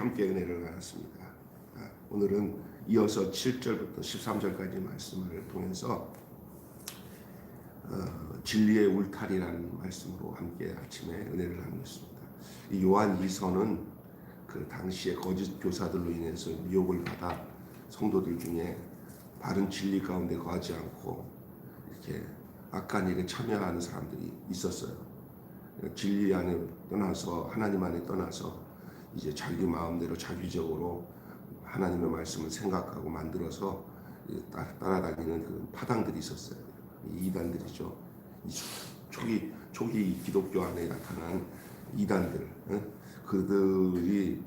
함께 은혜를 나눴습니다. 오늘은 이어서 7절부터 13절까지 말씀을 통해서 진리의 울타리라는 말씀으로 함께 아침에 은혜를 나누겠습니다. 이 요한 2서는 그 당시에 거짓 교사들로 인해서 미혹을 받아 성도들 중에 바른 진리 가운데 거하지 않고 이렇게 악한 일에 참여하는 사람들이 있었어요. 진리 안에 떠나서 하나님 안에 떠나서 이제 자기 마음대로 자기적으로 하나님의 말씀을 생각하고 만들어서 따라다니는 그 파당들이 있었어요. 이단들이죠. 초기 기독교 안에 나타난 이단들, 그들이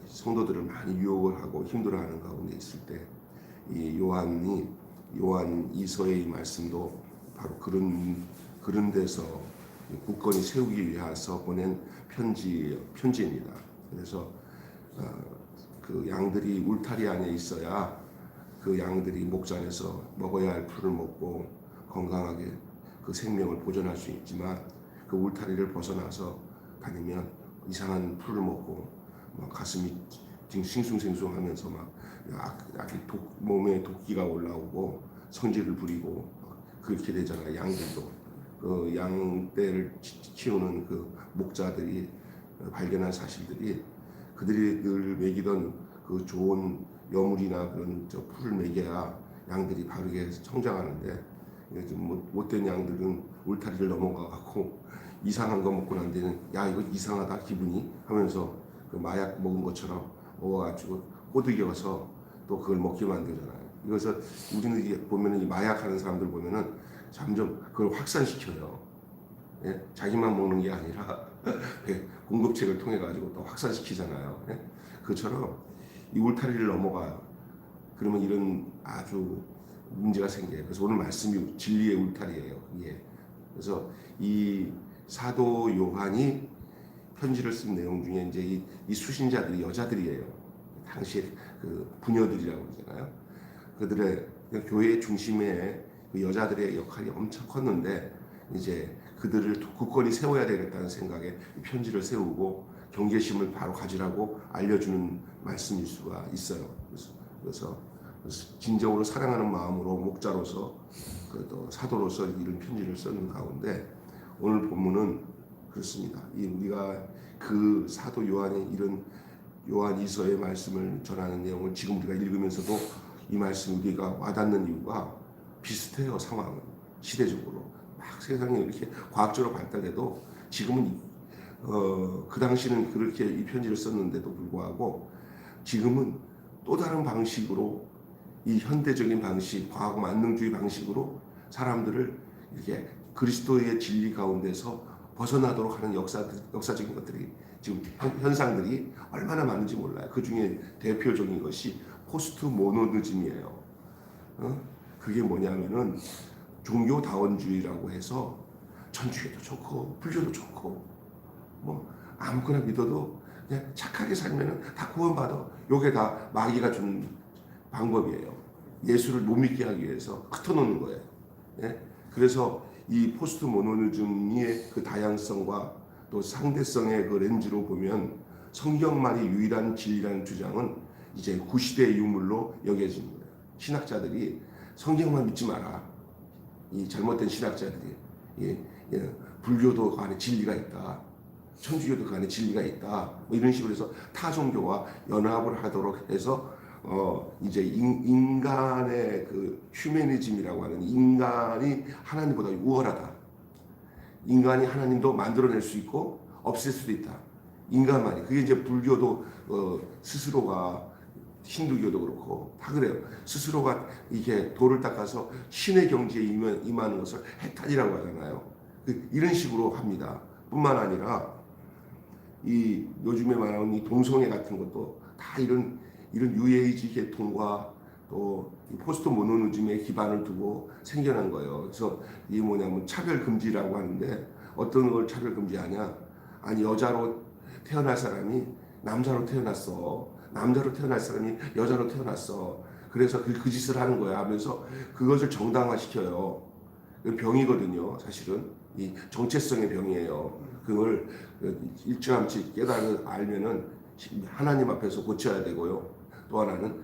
성도들을 많이 유혹을 하고 힘들어하는 가운데 있을 때 이 요한 이서의 이 말씀도 바로 그런 데서 굳건히 세우기 위해서 보낸 편지입니다. 그래서 그 양들이 울타리 안에 있어야 그 양들이 목전에서 먹어야 할 풀을 먹고 건강하게 그 생명을 보존할 수 있지만 그 울타리를 벗어나서 다니면 이상한 풀을 먹고 막 가슴이 싱숭생숭하면서 막 몸에 도끼가 올라오고 성질을 부리고 그렇게 되잖아요. 양들도 그 양떼를 키우는 그 목자들이 발견한 사실들이 그들이 늘 먹이던 그 좋은 여물이나 그런 풀을 먹여야 양들이 바르게 성장하는데 좀 못된 양들은 울타리를 넘어가고 이상한 거 먹고 난 데는 야 이거 이상하다 기분이 하면서 그 마약 먹은 것처럼 먹어가지고 꼬드겨서 또 그걸 먹게 만들잖아요. 이것을 우리는 보면은 이 마약하는 사람들 보면은 점점 그걸 확산시켜요. 예? 자기만 먹는 게 아니라 공급책을 통해 가지고 또 확산시키잖아요. 예? 그처럼 이 울타리를 넘어가 그러면 이런 아주 문제가 생겨요. 그래서 오늘 말씀이 진리의 울타리예요. 예. 그래서 이 사도 요한이 편지를 쓴 내용 중에 이제 이 수신자들이 여자들이에요. 당시에 그 부녀들이라고 그러잖아요. 그들의 교회의 중심에 그 여자들의 역할이 엄청 컸는데 이제 그들을 굳건히 세워야 되겠다는 생각에 편지를 세우고 경계심을 바로 가지라고 알려주는 말씀일 수가 있어요. 그래서 진정으로 사랑하는 마음으로 목자로서 또 사도로서 이런 편지를 쓰는 가운데 오늘 본문은 그렇습니다. 우리가 그 사도 요한의 이런 요한 이서의 말씀을 전하는 내용을 지금 우리가 읽으면서도 이 말씀 우리가 와닿는 이유가 비슷해요. 상황은 시대적으로 막 세상이 이렇게 과학적으로 발달해도 지금은 그 당시는 그렇게 이 편지를 썼는데도 불구하고 지금은 또 다른 방식으로 이 현대적인 방식, 과학 만능주의 방식으로 사람들을 이렇게 그리스도의 진리 가운데서 벗어나도록 하는 역사적인 것들이 지금 현상들이 얼마나 많은지 몰라요. 그 중에 대표적인 것이 포스트 모노니즘이에요. 그게 뭐냐면은 종교다원주의라고 해서 천주교도 좋고 불교도 좋고 뭐 아무거나 믿어도 그냥 착하게 살면은 다 구원받아. 요게 다 마귀가 준 방법이에요. 예수를 못 믿게 하기 위해서 흩어놓는 거예요. 예? 그래서 이 포스트 모노니즘의 그 다양성과 또 상대성의 그 렌즈로 보면 성경만이 유일한 진리라는 주장은 이제 구시대의 유물로 여겨지는 거예요. 신학자들이 성경만 믿지 마라. 이 잘못된 신학자들이 불교도 그 안에 진리가 있다. 천주교도 그 안에 진리가 있다. 뭐 이런 식으로 해서 타 종교와 연합을 하도록 해서 이제 인간의 그 휴머니즘이라고 하는 인간이 하나님보다 우월하다. 인간이 하나님도 만들어낼 수 있고 없앨 수도 있다. 인간만이. 그게 이제 불교도 스스로가 힌두교도 그렇고 다 그래요. 스스로가 이게 돌을 닦아서 신의 경지에 임하는 것을 해탈이라고 하잖아요. 이런 식으로 합니다. 뿐만 아니라 이 요즘에 말하는 이 동성애 같은 것도 다 이런 뉴에이지 계통과 또 포스트 모노니즘의 기반을 두고 생겨난 거예요. 그래서 이게 뭐냐면 차별 금지라고 하는데 어떤 걸 차별 금지하냐? 아니 여자로 태어날 사람이 남자로 태어났어. 남자로 태어날 사람이 여자로 태어났어. 그래서 그 짓을 하는 거야 하면서 그것을 정당화시켜요. 병이거든요. 사실은 이 정체성의 병이에요. 그걸 일찌감치 알면은 하나님 앞에서 고쳐야 되고요. 또 하나는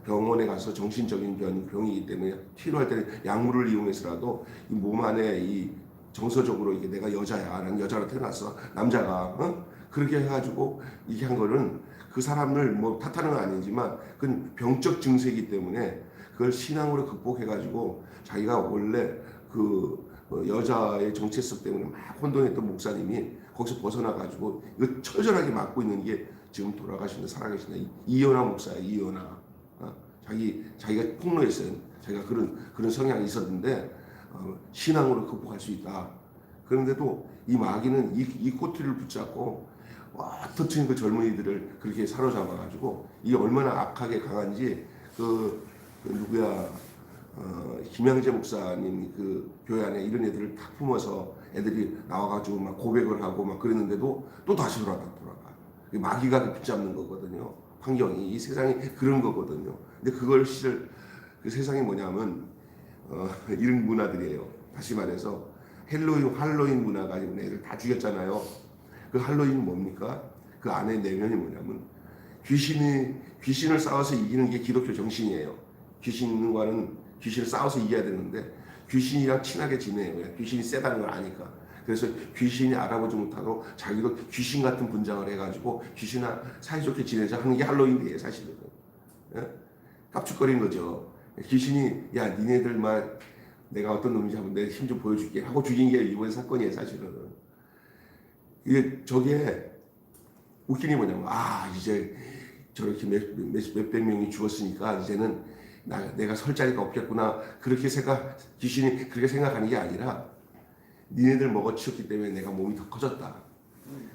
병원에 가서 정신적인 병이기 때문에 필요할 때는 약물을 이용해서라도 이 몸 안에 이 정서적으로 이게 내가 여자야, 난 여자로 태어났어, 남자가 그렇게 해가지고 이게 한 거는 그 사람을 뭐 탓하는 건 아니지만 그건 병적 증세이기 때문에 그걸 신앙으로 극복해가지고 자기가 원래 그 여자의 정체성 때문에 막 혼돈했던 목사님이 거기서 벗어나가지고 이거 처절하게 맞고 있는 게 지금 돌아가신 살아계신 이연아 목사야. 이연아. 자기가 폭로했어요. 자기가 그런 성향이 있었는데 신앙으로 극복할 수 있다. 그런데도 이 마귀는 이 꼬투리를 붙잡고 어떻든 그 젊은이들을 그렇게 사로잡아가지고 이게 얼마나 악하게 강한지 그 누구야 김양재 목사님 그 교회 안에 이런 애들을 탁 품어서 애들이 나와가지고 막 고백을 하고 막 그랬는데도 또 다시 돌아가. 마귀가 붙잡는 거거든요. 환경이 이 세상이 그런 거거든요. 근데 그걸 그 세상이 뭐냐면 이런 문화들이에요. 다시 말해서 할로윈 문화 가지고 애들 다 죽였잖아요. 그 할로윈은 뭡니까? 그 안에 내면이 뭐냐면 귀신을 싸워서 이기는 게 기독교 정신이에요. 귀신을 싸워서 이겨야 되는데 귀신이랑 친하게 지내요. 귀신이 세다는 걸 아니까. 그래서 귀신이 알아보지 못하고 자기도 귀신 같은 분장을 해가지고 귀신이랑 사이좋게 지내자 하는 게 할로윈이에요, 사실은. 예? 깝죽거리는 거죠. 귀신이 야 니네들만 내가 어떤 놈인지 한번 내 힘 좀 보여줄게 하고 죽인 게 이번 사건이에요, 사실은. 저게 웃긴 게 뭐냐면 이제 저렇게 몇백 명이 죽었으니까 이제는 내가 설 자리가 없겠구나 귀신이 그렇게 생각하는 게 아니라 니네들 먹어치웠기 때문에 내가 몸이 더 커졌다.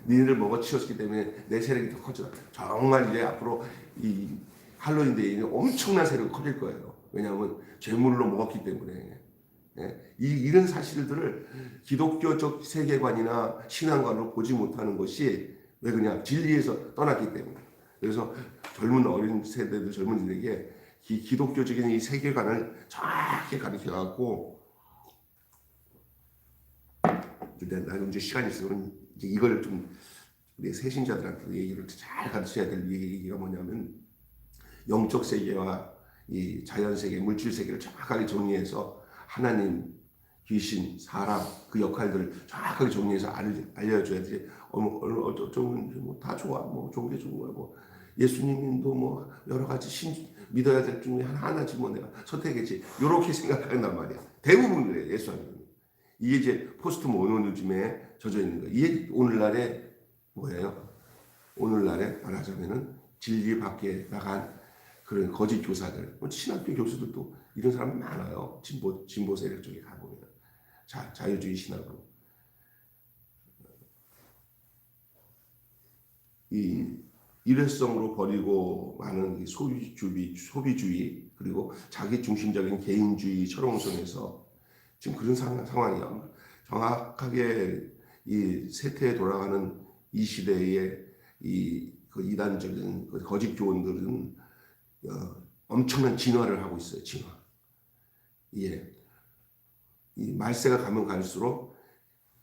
니네들 먹어치웠기 때문에 내 세력이 더 커졌다. 정말 이제 앞으로 이 할로윈 데이는 엄청난 세력이 커질 거예요. 왜냐하면 죄물로 먹었기 때문에. 예? 이런 사실들을 기독교적 세계관이나 신앙관으로 보지 못하는 것이 왜 그냥 진리에서 떠났기 때문에. 그래서 어린 세대들 젊은이들에게 기독교적인 이 세계관을 정확히 가르쳐갖고 나는 이제 시간이 있어. 그럼 이제 이걸 좀 우리 새신자들한테 얘기를 잘 가르쳐야 될 얘기가 뭐냐면 영적 세계와 이 자연 세계, 물질 세계를 정확하게 정리해서 하나님, 귀신, 사람 그 역할들을 정확하게 정리해서 알려줘야지. 다 좋아. 뭐 좋은 게 좋은 거야. 뭐 예수님도 뭐 여러 가지 믿어야 될 중에 하나지 뭐 내가 선택했지. 이렇게 생각한단 말이야. 대부분 그래 예수님. 이게 이제 포스트 모더니즘에 젖어 있는 거예요. 이게 오늘날의 뭐예요? 오늘날에 말하자면은 진리 밖에 나간 그런 거짓 교사들, 신학교 교수들도 이런 사람 많아요. 진보 세력 쪽에 가보면 자유주의 신학으로 이 일회성으로 버리고 많은 소비주의 그리고 자기 중심적인 개인주의 철옹성에서 지금 그런 상황이야. 정확하게 이 세태에 돌아가는 이 시대의 그 이단적인 그 거짓 교원들은 엄청난 진화를 하고 있어요. 진화. 예. 이 말세가 가면 갈수록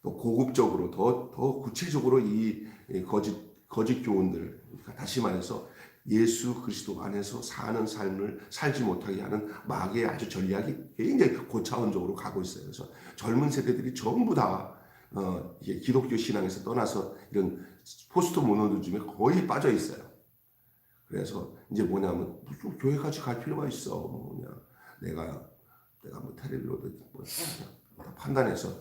더 고급적으로 더 구체적으로 이 거짓 교원들, 그러니까 다시 말해서 예수 그리스도 안에서 사는 삶을 살지 못하게 하는 마귀의 아주 전략이 굉장히 고차원적으로 가고 있어요. 그래서 젊은 세대들이 전부 다 기독교 신앙에서 떠나서 이런 포스트 모더니즘에 거의 빠져 있어요. 그래서 이제 뭐냐면 무슨 교회까지 갈 필요가 있어. 뭐냐 내가 뭐 텔레비로도 뭐 판단해서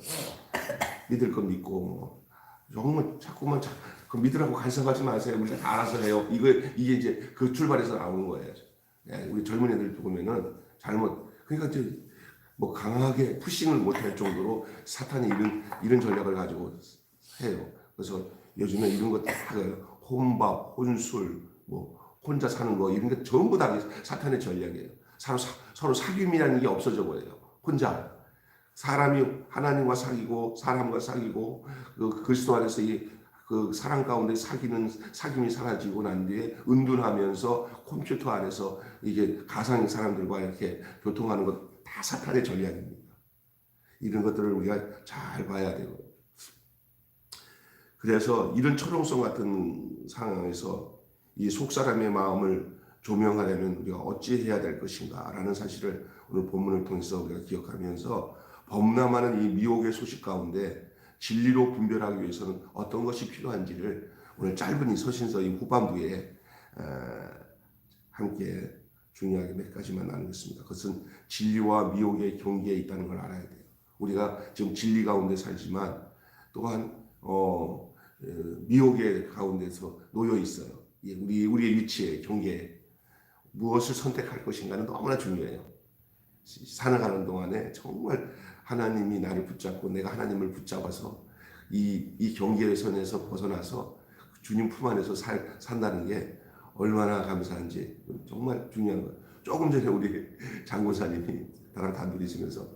믿을 건 믿고 뭐 정말 자꾸만 그 믿으라고 간섭하지 마세요. 우리가 다 알아서 해요. 이게 이제 그 출발에서 나오는 거예요. 네, 우리 젊은 애들 보면은 그러니까 이제 뭐 강하게 푸싱을 못할 정도로 사탄이 이런 전략을 가지고 해요. 그래서 요즘에 이런 거 다 혼밥, 혼술, 뭐 혼자 사는 거 이런 게 전부 다 사탄의 전략이에요. 서로 사귐이라는 게 없어져 버려요. 혼자 사람이 하나님과 사귀고 사람과 사귀고 그 그리스도 안에서 그 사랑 가운데 사귐이 사라지고 난 뒤에 은둔하면서 컴퓨터 안에서 이게 가상의 사람들과 이렇게 교통하는 것 다 사탄의 전략입니다. 이런 것들을 우리가 잘 봐야 되고 그래서 이런 철옹성 같은 상황에서 이 속사람의 마음을 조명하려면 우리가 어찌 해야 될 것인가라는 사실을 오늘 본문을 통해서 우리가 기억하면서 범람하는 이 미혹의 소식 가운데 진리로 분별하기 위해서는 어떤 것이 필요한지를 오늘 짧은 이 서신서 이 후반부에 함께 중요하게 몇 가지만 나누겠습니다. 그것은 진리와 미혹의 경계에 있다는 걸 알아야 돼요. 우리가 지금 진리 가운데 살지만 또한 미혹의 가운데서 놓여 있어요. 우리의 위치에 경계에 무엇을 선택할 것인가는 너무나 중요해요. 살아가는 동안에 정말 하나님이 나를 붙잡고 내가 하나님을 붙잡아서 이 경계의 선에서 벗어나서 주님 품 안에서 산다는 게 얼마나 감사한지 정말 중요한 거예요. 조금 전에 우리 장군사님이 나랑 단둘이 있으면서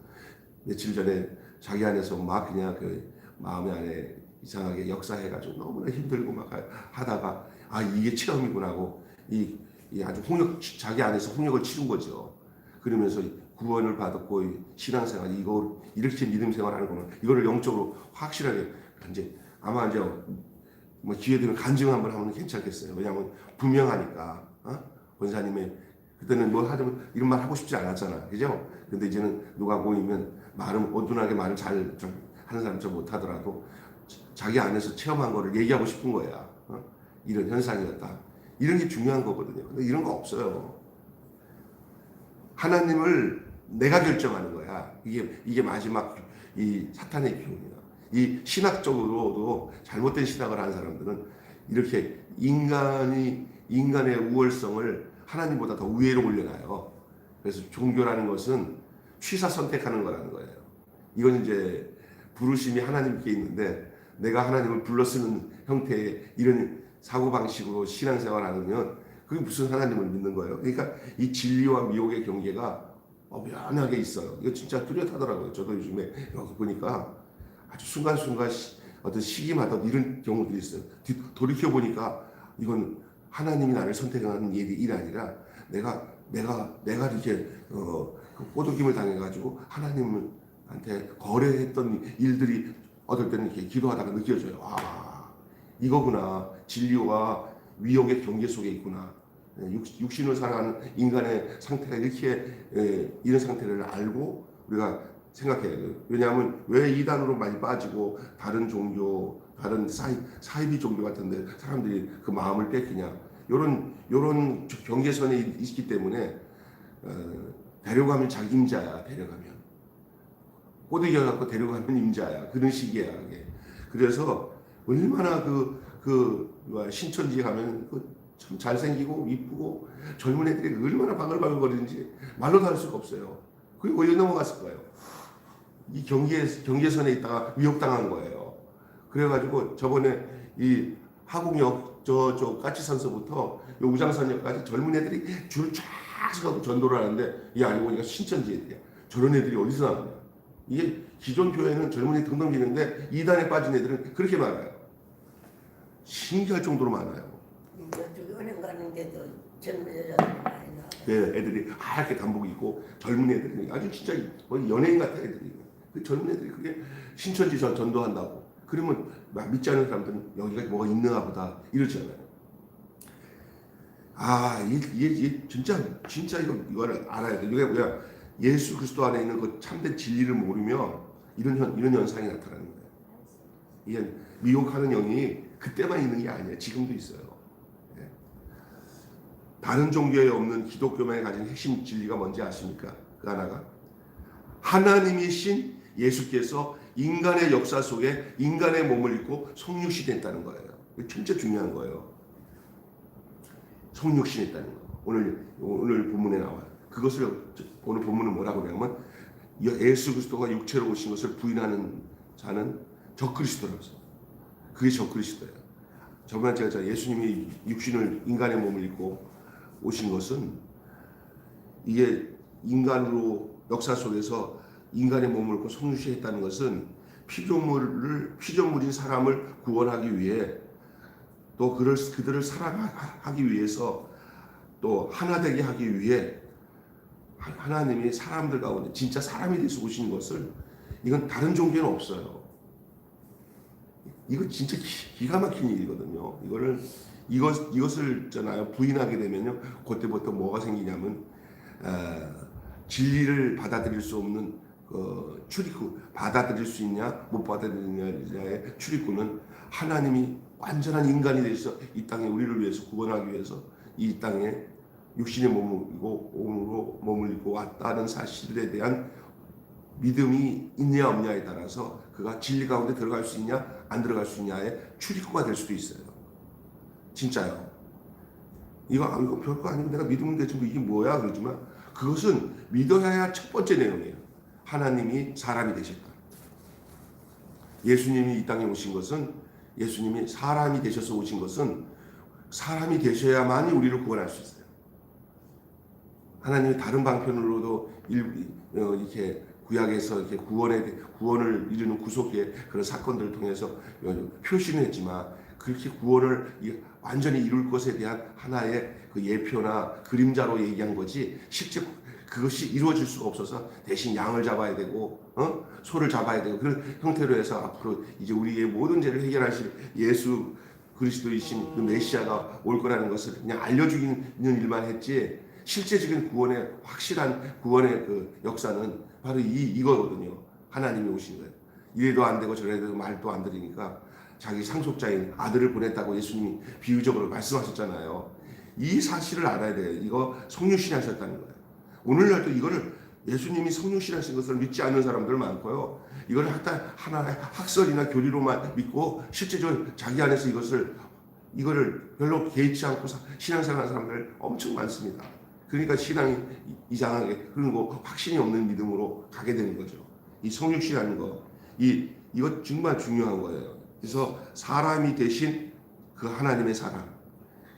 며칠 전에 자기 안에서 막 그냥 그 마음의 안에 이상하게 역사해가지고 너무나 힘들고 막 하다가 이게 체험이구나 하고 이 아주 자기 안에서 홍역을 치른 거죠. 그러면서 구원을 받았고 신앙생활 이거 이렇게 믿음 생활하는 거는 이거를 영적으로 확실하게 이제 아마 이제 뭐 기회 되면 간증 한번 하면 괜찮겠어요. 왜냐하면 분명하니까 권사님의 그때는 뭐 하자면 이런 말 하고 싶지 않았잖아, 그죠? 근데 이제는 누가 모이면 말은 어둔하게 말을 잘 좀 하는 사람 좀 못하더라도 자기 안에서 체험한 거를 얘기하고 싶은 거야. 이런 현상이었다. 이런 게 중요한 거거든요. 근데 이런 거 없어요. 하나님을 내가 결정하는 거야. 이게 마지막 이 사탄의 기운이야. 이 신학적으로도 잘못된 신학을 하는 사람들은 이렇게 인간의 우월성을 하나님보다 더 위로 올려놔요. 그래서 종교라는 것은 취사 선택하는 거라는 거예요. 이건 이제 부르심이 하나님께 있는데 내가 하나님을 불러 쓰는 형태의 이런 사고방식으로 신앙생활을 하면 그게 무슨 하나님을 믿는 거예요. 그러니까 이 진리와 미혹의 경계가 미안하게 있어요. 이거 진짜 뚜렷하더라고요. 저도 요즘에 여기 보니까 아주 순간순간 어떤 시기마다 이런 경우들이 있어요. 돌이켜보니까 이건 하나님이 나를 선택하는 일이 아니라 내가 이렇게 꼬드김을 당해가지고 하나님한테 거래했던 일들이 어떨 때는 이렇게 기도하다가 느껴져요. 이거구나. 진리와 미혹의 경계 속에 있구나. 육신을 살아가는 인간의 상태가 이렇게 이런 상태를 알고 우리가 생각해야 돼요. 왜냐하면 왜 이단으로 많이 빠지고 다른 종교, 다른 사이비 종교 같은데 사람들이 그 마음을 뺏기냐. 요런 경계선에 있기 때문에 데려가면 자기 임자야. 데려가면 꼬드겨갖고 데려가면 임자야. 그런 식이야. 그게. 그래서 얼마나 신천지 가면 참 잘생기고 이쁘고 젊은 애들이 얼마나 바글바글거리는지 말로도 할 수가 없어요. 그리고 왜 넘어갔을 거예요. 이 경계선에 있다가 위협당한 거예요. 그래가지고 저번에 이 하곡역 저 까치산서부터 우장산역까지 젊은 애들이 줄 쫙 서고 전도를 하는데 이게 알고 보니까 신천지 애들이야. 저런 애들이 어디서 나오냐. 이게 기존 교회는 젊은 애들 등등 있는데 이단에 빠진 애들은 그렇게 많아요. 신기할 정도로 많아요. 이쪽에 은행 가는데도 젊은 여자들 많이 나와요. 네, 애들이 하얗게 단복 입고 젊은 애들이 아주 진짜 거의 연예인 같은 애들이 그 젊은 애들이 그게 신천지 전도한다고 그러면 막 믿지 않는 사람들은 여기가 뭐가 있는가 보다 이러잖아요. 이게 진짜 이거를 알아야 돼. 이게 뭐야? 예수 그리스도 안에 있는 그 참된 진리를 모르면 이런 현상이 나타나는 거예요. 이게 미혹하는 영이 그때만 있는 게 아니에요. 지금도 있어요. 예. 다른 종교에 없는 기독교만이 가진 핵심 진리가 뭔지 아십니까? 그 하나가 하나님이신 예수께서 인간의 역사 속에 인간의 몸을 입고 성육신 했다는 거예요. 이게 진짜 중요한 거예요. 성육신 했다는 거. 오늘 본문에 나와요. 그것을 오늘 본문은 뭐라고 하냐면 예수 그리스도가 육체로 오신 것을 부인하는 자는 적그리스도라고 했어요. 그게 적그리스도예요. 저번에 제가 예수님이 육신을 인간의 몸을 입고 오신 것은 이게 인간으로 역사 속에서 인간의 몸을 입고 성육신했다는 것은 피조물인 사람을 구원하기 위해 또 그들을 사랑하기 위해서 또 하나 되게 하기 위해 하나님이 사람들 가운데 진짜 사람이 돼서 오신 것을 이건 다른 종교는 없어요. 이거 진짜 기가 막힌 일이거든요. 이거를 이것을 있잖아요. 부인하게 되면요. 그때부터 뭐가 생기냐면 진리를 받아들일 수 없는 출입구, 받아들일 수 있냐 못 받아들이냐의 출입구는 하나님이 완전한 인간이 되셔서 이 땅에 우리를 위해서 구원하기 위해서 이 땅에 육신의 몸으로 몸을 입고 왔다는 사실에 대한 믿음이 있냐 없냐에 따라서 그가 진리 가운데 들어갈 수 있냐 안 들어갈 수 있냐의 출입구가 될 수도 있어요. 진짜요. 이거 별거 아니고 내가 믿으면 되지 뭐 이게 뭐야 그러지만 그것은 믿어야 할 첫 번째 내용이에요. 하나님이 사람이 되셨다. 예수님이 이 땅에 오신 것은 예수님이 사람이 되셔서 오신 것은 사람이 되셔야만이 우리를 구원할 수 있어요. 하나님이 다른 방편으로도 이렇게 구약에서 이렇게 구원을 이루는 구속의 그런 사건들을 통해서 표시는 했지만 그렇게 구원을 완전히 이룰 것에 대한 하나의 그 예표나 그림자로 얘기한 거지 실제 그것이 이루어질 수가 없어서 대신 양을 잡아야 되고 소를 잡아야 되고 그런 형태로 해서 앞으로 이제 우리의 모든 죄를 해결하실 예수 그리스도이신 그 메시아가 올 거라는 것을 그냥 알려주기는 일만 했지 실제적인 구원의 확실한 구원의 그 역사는 바로 이거거든요. 하나님이 오신 거예요. 이래도 안 되고 저래도 말도 안 들으니까 자기 상속자인 아들을 보냈다고 예수님이 비유적으로 말씀하셨잖아요. 이 사실을 알아야 돼요. 이거 성육신 하셨다는 거예요. 오늘날도 이거를 예수님이 성육신 하신 것을 믿지 않는 사람들 많고요. 이걸 하나의 학설이나 교리로만 믿고 실제적으로 자기 안에서 이거를 별로 개의치 않고 신앙생활하는 사람들 엄청 많습니다. 그러니까 신앙이 이상하게 그리고 확신이 없는 믿음으로 가게 되는 거죠. 이 성육신하는 거, 이거 정말 중요한 거예요. 그래서 사람이 되신 그 하나님의 사랑,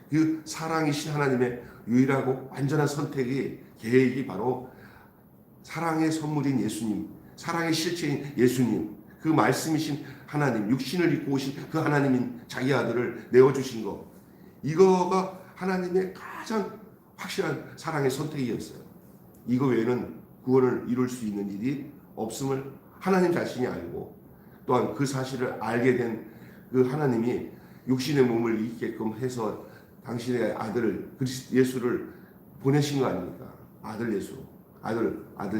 그 사랑이신 하나님의 유일하고 완전한 선택이 계획이 바로 사랑의 선물인 예수님, 사랑의 실체인 예수님, 그 말씀이신 하나님, 육신을 입고 오신 그 하나님인 자기 아들을 내어주신 거, 이거가 하나님의 가장 확실한 사랑의 선택이었어요. 이거 외에는 구원을 이룰 수 있는 일이 없음을 하나님 자신이 알고 또한 그 사실을 알게 된 그 하나님이 육신의 몸을 입게끔 해서 당신의 아들 예수를 보내신 거 아닙니까? 아들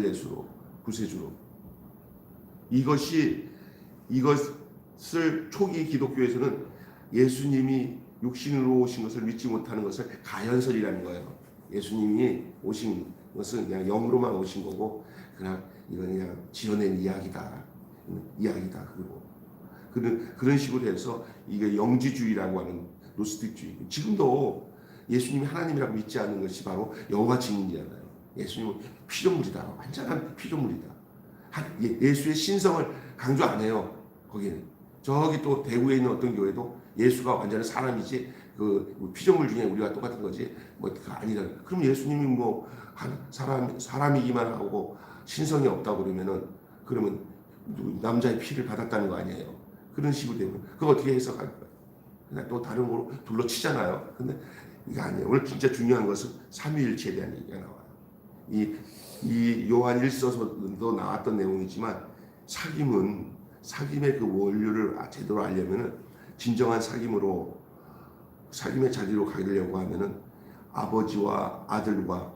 예수로 구세주로. 이것을 초기 기독교에서는 예수님이 육신으로 오신 것을 믿지 못하는 것을 가연설이라는 거예요. 예수님이 오신 것은 그냥 영으로만 오신 거고 이건 그냥 지어낸 이야기다. 그리고 그런 식으로 해서 이게 영지주의라고 하는 노스틱주의. 지금도 예수님이 하나님이라고 믿지 않는 것이 바로 여호와 증인이잖아요. 예수님은 피조물이다. 완전한 피조물이다. 예수의 신성을 강조 안 해요. 거기는. 저기 또 대구에 있는 어떤 교회도 예수가 완전한 사람이지 그 피조물 중에 우리가 똑같은 거지 뭐 아니다. 그럼 예수님이 뭐 사람이기만 하고 신성이 없다고 그러면 남자의 피를 받았다는 거 아니에요. 그런 식으로 되면 그거 어떻게 해석할 거예요? 그냥 또 다른 걸로 둘러치잖아요. 근데 이게 아니에요. 오늘 진짜 중요한 것은 삼위일체에 대한 얘기가 나와요. 이 요한 1서도 나왔던 내용이지만 사귐의 그 원료를 제대로 알려면은 진정한 사귐의 자리로 가려고 하면은 아버지와 아들과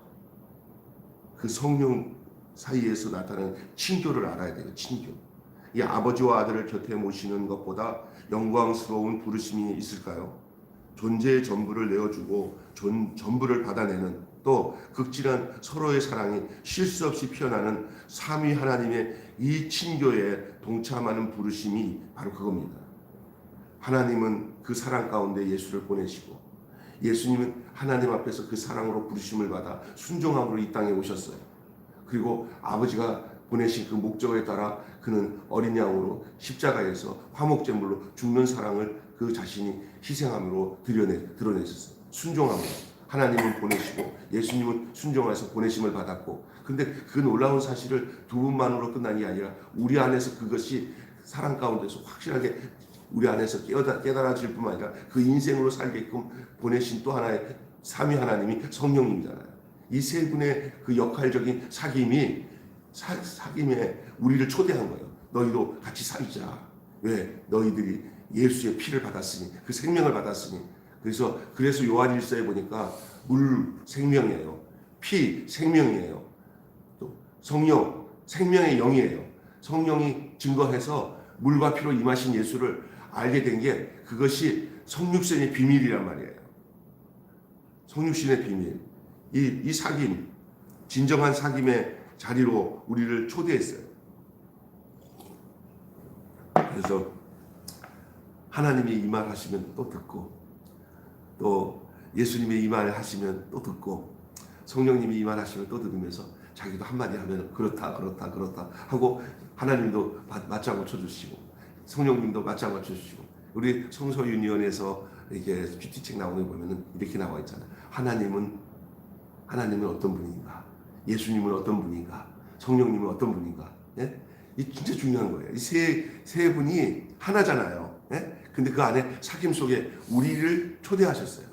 그 성령 사이에서 나타나는 친교를 알아야 돼요. 친교. 이 아버지와 아들을 곁에 모시는 것보다 영광스러운 부르심이 있을까요? 존재의 전부를 내어주고 전부를 받아내는 또 극진한 서로의 사랑이 쉴 수 없이 피어나는 삼위 하나님의 이 친교에 동참하는 부르심이 바로 그겁니다. 하나님은 그 사랑 가운데 예수를 보내시고 예수님은 하나님 앞에서 그 사랑으로 부르심을 받아 순종함으로 이 땅에 오셨어요. 그리고 아버지가 보내신 그 목적에 따라 그는 어린 양으로 십자가에서 화목제물로 죽는 사랑을 그 자신이 희생함으로 드러내셨어요. 순종함으로. 하나님은 보내시고 예수님은 순종해서 보내심을 받았고 근데 그 놀라운 사실을 두 분만으로 끝난 게 아니라 우리 안에서 그것이 사랑 가운데서 확실하게 우리 안에서 깨달아질 뿐만 아니라 그 인생으로 살게끔 보내신 또 하나의 삼위 하나님이 성령님이잖아요. 이 세 분의 그 역할적인 사귐에 우리를 초대한 거예요. 너희도 같이 살자. 왜? 너희들이 예수의 피를 받았으니 그 생명을 받았으니 그래서 요한 1서에 보니까 물 생명이에요. 피 생명이에요. 또 성령 생명의 영이에요. 성령이 증거해서 물과 피로 임하신 예수를 알게 된 게 그것이 성육신의 비밀이란 말이에요. 성육신의 비밀. 이 사귐, 진정한 사귐의 자리로 우리를 초대했어요. 그래서 하나님이 이 말 하시면 또 듣고, 또 예수님이 이 말 하시면 또 듣고, 성령님이 이 말 하시면 또 들으면서 자기도 한마디 하면 그렇다 하고 하나님도 맞장구 쳐주시고 성령님도 맞장구 쳐주시고, 우리 성서 유니온에서 이렇게 PP책 나오는 거 보면은 이렇게 나와 있잖아요. 하나님은 어떤 분인가? 예수님은 어떤 분인가? 성령님은 어떤 분인가? 예? 이 진짜 중요한 거예요. 이 세 분이 하나잖아요. 예? 근데 그 안에 사귐 속에 우리를 초대하셨어요.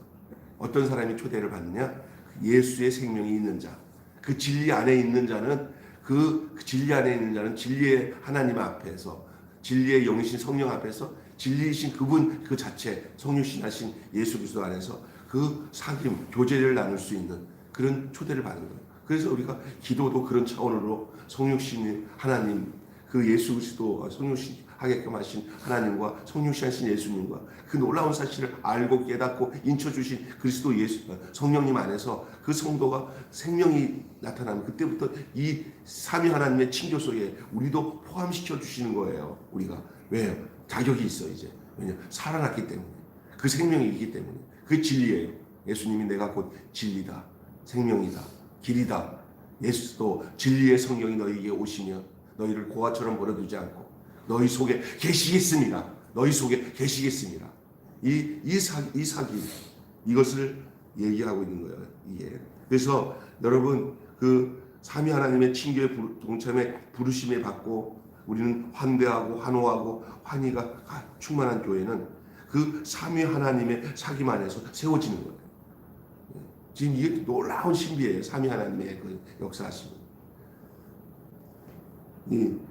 어떤 사람이 초대를 받느냐? 예수의 생명이 있는 자. 그 진리 안에 있는 자는 그 진리 안에 있는 자는 진리의 하나님 앞에서, 진리의 영이신 성령 앞에서 진리이신 그분 그 자체 성육신하신 예수 그리스도 안에서 그 사귐 교제를 나눌 수 있는 그런 초대를 받는 거예요. 그래서 우리가 기도도 그런 차원으로 성육신 하나님, 그 예수 그리스도 성육신 하게끔 하신 하나님과 성육신하신 예수님과 그 놀라운 사실을 알고 깨닫고 인쳐주신 그리스도 예수 성령님 안에서 그 성도가 생명이 나타나면 그때부터 이 삼위 하나님의 친교 속에 우리도 포함시켜 주시는 거예요. 우리가 왜요? 자격이 있어 이제. 왜냐? 살아났기 때문에. 그 생명이 있기 때문에. 그 진리예요. 예수님이 내가 곧 진리다, 생명이다, 길이다. 예수도 진리의 성령이 너희에게 오시며 너희를 고아처럼 버려두지 않고 너희 속에 계시겠습니다. 너희 속에 계시겠습니다. 이 사귐, 이것을 얘기하고 있는 거예요. 이게. 그래서 여러분 그 삼위 하나님의 친교의 동참에 부르심에 받고 우리는 환대하고 환호하고 환희가 충만한 교회는 그 삼위 하나님의 사귐 안에서 세워지는 거예요. 지금 이게 놀라운 신비예요. 삼위 하나님의 그 역사하심은.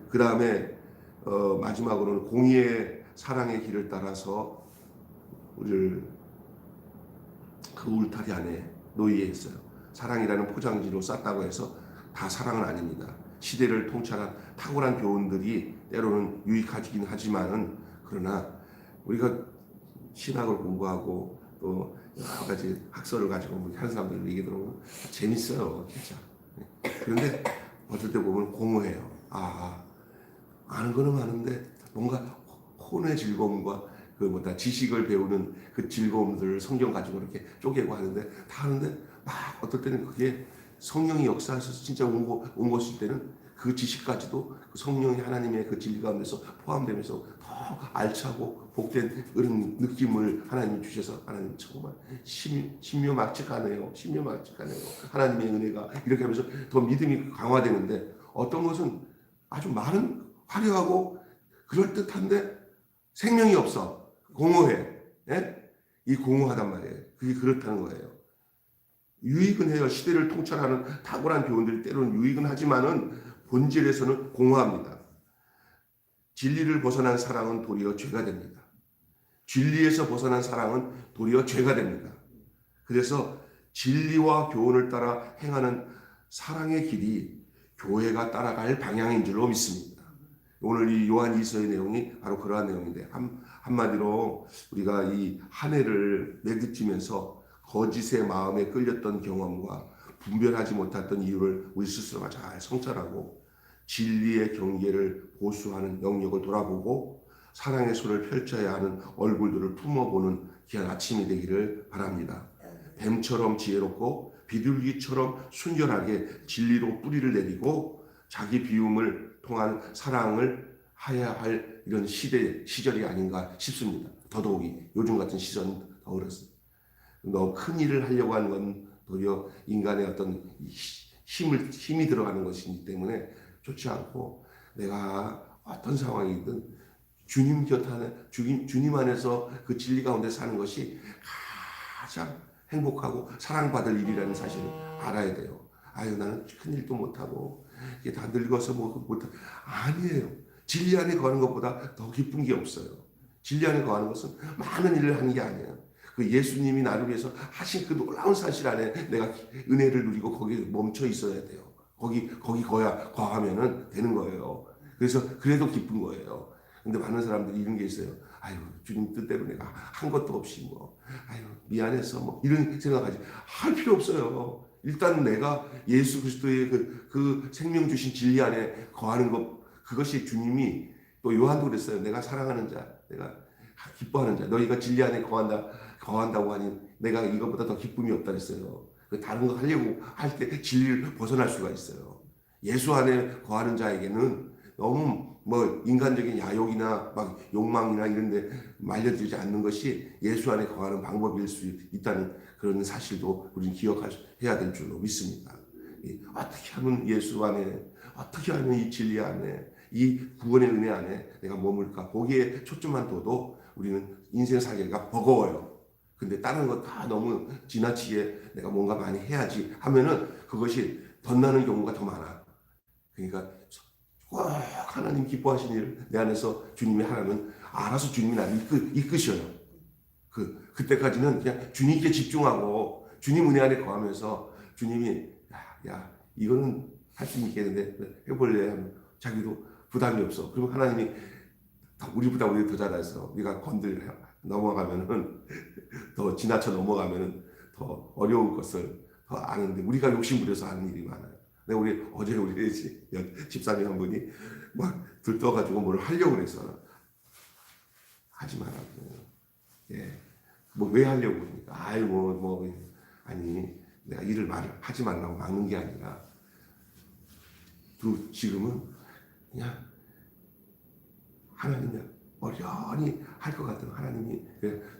그 다음에 마지막으로는 공의의 사랑의 길을 따라서 우리를 그 울타리 안에 놓이게 했어요. 사랑이라는 포장지로 쌌다고 해서 다 사랑은 아닙니다. 시대를 통찰한 탁월한 교훈들이 때로는 유익하긴 하지만은, 그러나 우리가 신학을 공부하고 또 여러 가지 학설을 가지고 하는 사람들 얘기 들어보면 재밌어요, 진짜. 그런데 어떨 때 보면 공허해요. 아는 거는 많은데 뭔가 혼의 즐거움과 지식을 배우는 그 즐거움들을 성경 가지고 이렇게 쪼개고 하는데 다 하는데 막 어떨 때는 그게 성령이 역사하셔서 진짜 온 것일 때는 그 지식까지도 그 성령이 하나님의 그 진리 가운데서 포함되면서 더 알차고 복된 그런 느낌을 하나님이 주셔서 하나님 정말 신묘막측하네요. 하나님의 은혜가 이렇게 하면서 더 믿음이 강화되는데, 어떤 것은 아주 많은 화려하고 그럴듯한데 생명이 없어. 공허해. 예? 이 공허하단 말이에요. 그게 그렇다는 거예요. 유익은 해요. 시대를 통찰하는 탁월한 교훈들이 때로는 유익은 하지만은 본질에서는 공허합니다. 진리를 벗어난 사랑은 도리어 죄가 됩니다. 진리에서 벗어난 사랑은 도리어 죄가 됩니다. 그래서 진리와 교훈을 따라 행하는 사랑의 길이 교회가 따라갈 방향인 줄로 믿습니다. 오늘 이 요한 2서의 내용이 바로 그러한 내용인데, 한마디로 우리가 이 한 해를 내딛으면서 거짓의 마음에 끌렸던 경험과 분별하지 못했던 이유를 우리 스스로가 잘 성찰하고 진리의 경계를 보수하는 영역을 돌아보고 사랑의 손을 펼쳐야 하는 얼굴들을 품어보는 귀한 아침이 되기를 바랍니다. 뱀처럼 지혜롭고 비둘기처럼 순결하게 진리로 뿌리를 내리고 자기 비움을 통한 사랑을 해야 할 이런 시절이 아닌가 싶습니다. 더더욱이 요즘 같은 시선은 더 어렵습니다. 너무 큰 일을 하려고 하는 건 도리어 인간의 어떤 힘이 들어가는 것이기 때문에 좋지 않고, 내가 어떤 상황이든 주님 곁 안에 주님 안에서 그 진리 가운데 사는 것이 가장 행복하고 사랑받을 일이라는 사실을 알아야 돼요. 나는 큰 일도 못하고 이게 다 늙어서 못하. 아니에요. 진리 안에 거하는 것보다 더 기쁜 게 없어요. 진리 안에 거하는 것은 많은 일을 하는 게 아니에요. 그 예수님이 나를 위해서 하신 그 놀라운 사실 안에 내가 은혜를 누리고 거기에 멈춰 있어야 돼요. 거기 거하면은 되는 거예요. 그래서 그래도 기쁜 거예요. 근데 많은 사람들이 이런 게 있어요. 아유, 주님 뜻대로 내가 한 것도 없이 뭐, 아유, 미안했어. 뭐, 이런 생각하지. 할 필요 없어요. 일단 내가 예수 그리스도의 그 생명 주신 진리 안에 거하는 것, 그것이 주님이 또 요한도 그랬어요. 내가 사랑하는 자, 내가 기뻐하는 자, 너희가 진리 안에 거한다고 하니 내가 이것보다 더 기쁨이 없다 그랬어요. 다른 거 하려고 할 때 진리를 벗어날 수가 있어요. 예수 안에 거하는 자에게는 너무 뭐 인간적인 야욕이나 막 욕망이나 이런 데 말려들지 않는 것이 예수 안에 거하는 방법일 수 있다는 그런 사실도 우리는 기억해야 될 줄로 믿습니다. 어떻게 하면 예수 안에, 어떻게 하면 이 진리 안에, 이 구원의 은혜 안에 내가 머물까? 거기에 초점만 둬도 우리는 인생 살기가 버거워요. 근데 다른 거 다 너무 지나치게 내가 뭔가 많이 해야지 하면은 그것이 덧나는 경우가 더 많아. 그러니까 꼭 하나님 기뻐하신 일 내 안에서 주님이 하라면 알아서 주님이 나를 이끄셔요. 그때까지는 그냥 주님께 집중하고 주님 은혜 안에 거하면서 주님이 야 이거는 할 수 있겠는데 해볼래 하면 자기도 부담이 없어. 그럼 하나님이 우리보다 더 잘해서 우리가 넘어가면은 더 지나쳐 넘어가면은 더 어려운 것을 더 아는데 우리가 욕심부려서 하는 일이 많아요. 근데 우리 집사님 한 분이 막 들떠가지고 뭘 하려고 그래서 하지 말라고. 예. 뭐 왜 하려고 그러니까. 아니 내가 일을 하지 말라고 막는 게 아니라 또 지금은 그냥 하나님이 어련히 할 것 같으면 하나님이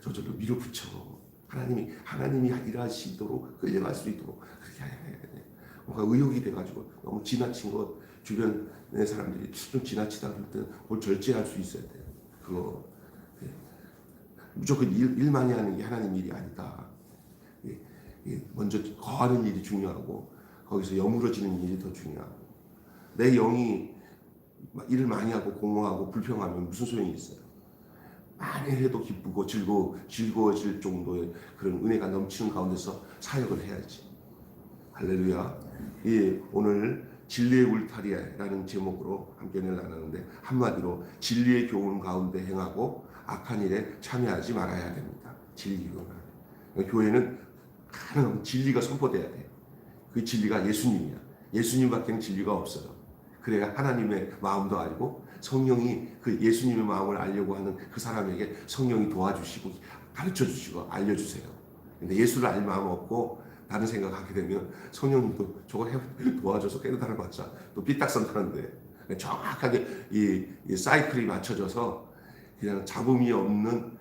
저절로 밀어붙여. 하나님이 일하시도록 끌려갈 수 있도록 그렇게 해야 돼. 뭔가 의욕이 돼가지고 너무 지나친 것 주변의 사람들이 좀 지나치다 그럴 때는 그걸 절제할 수 있어야 돼요. 그거 무조건 일 많이 하는 게 하나님 일이 아니다. 먼저 거하는 일이 중요하고 거기서 여물어지는 일이 더 중요하고 내 영이 일을 많이 하고 공허하고 불평하면 무슨 소용이 있어요? 많이 해도 기쁘고 즐거워질 정도의 그런 은혜가 넘치는 가운데서 사역을 해야지. 할렐루야. 오늘 진리의 울타리라는 제목으로 함께 나누는데 한마디로 진리의 교훈 가운데 행하고 악한 일에 참여하지 말아야 됩니다. 진리 교훈. 교회는 가능하면 진리가 선포돼야 돼. 그 진리가 예수님이야. 예수님밖에는 진리가 없어요. 그래야 하나님의 마음도 알고 성령이 그 예수님의 마음을 알려고 하는 그 사람에게 성령이 도와주시고 가르쳐주시고 알려주세요. 근데 예수를 알 마음 없고 다른 생각하게 되면 성령님도 저거 도와줘서 깨달아봤자 또 삐딱선 타는데 정확하게 이 사이클이 맞춰져서 그냥 잡음이 없는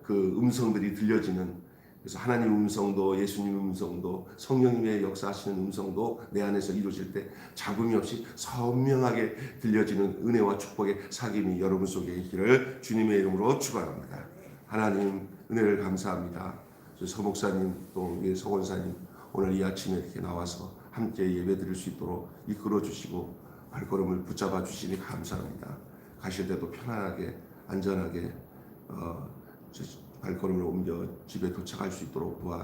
그 음성들이 들려지는 그래서 하나님 음성도 예수님 음성도 성령님의 역사하시는 음성도 내 안에서 이루어질 때 잡음이 없이 선명하게 들려지는 은혜와 축복의 사귐이 여러분 속에 있기를 주님의 이름으로 축원합니다. 하나님 은혜를 감사합니다. 서 목사님 또 서 권사님 오늘 이 아침에 이렇게 나와서 함께 예배드릴 수 있도록 이끌어 주시고 발걸음을 붙잡아 주시니 감사합니다. 가실 때도 편안하게 안전하게 발걸음을 옮겨 집에 도착할 수 있도록 도와